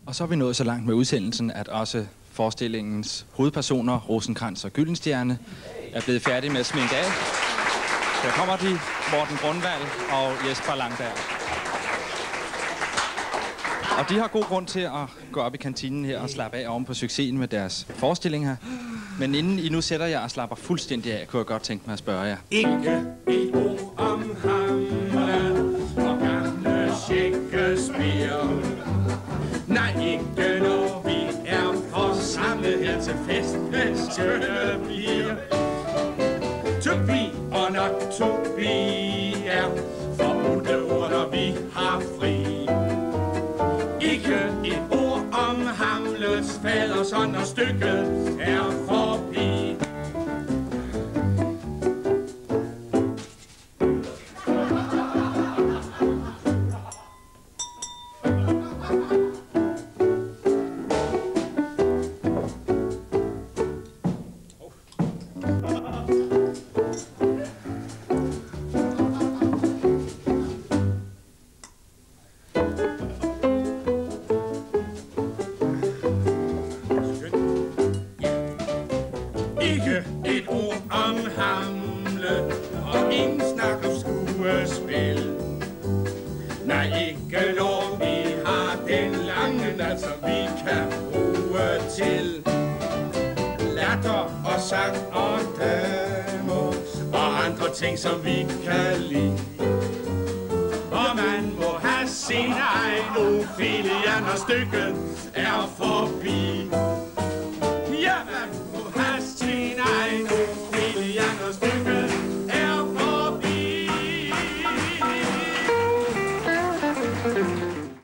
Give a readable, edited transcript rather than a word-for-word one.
Og så er vi nået så langt med udsendelsen, at også forestillingens hovedpersoner, Rosenkrantz og Gyldenstierne, er blevet færdige med at sminke af. Der kommer de, Morten Grundvald og Jesper Langberg. Og de har god grund til at gå op i kantinen her og slappe af oven på succesen med deres forestilling her. Men inden I nu sætter jer og slapper fuldstændig af, kunne jeg godt tænke mig at spørge jer. Ikke et ord om Hamlet og gamle Shakespeare. Nej, ikke når vi er forsamlet her til fest med skønne piger. To be or not to be er forbudte ord, når vi har fri. Ikke et ord om Hamlets fader, så når stykket er forbi. Ikke et ord om Hamlet, og ingen snak om skuespil. Nej, ikke når vi har den lange nat, som vi kan bruge til latter og sang og damer, og andre ting, som vi kan lide. Og man må have sin egen Ophelia, når stykket er forbi.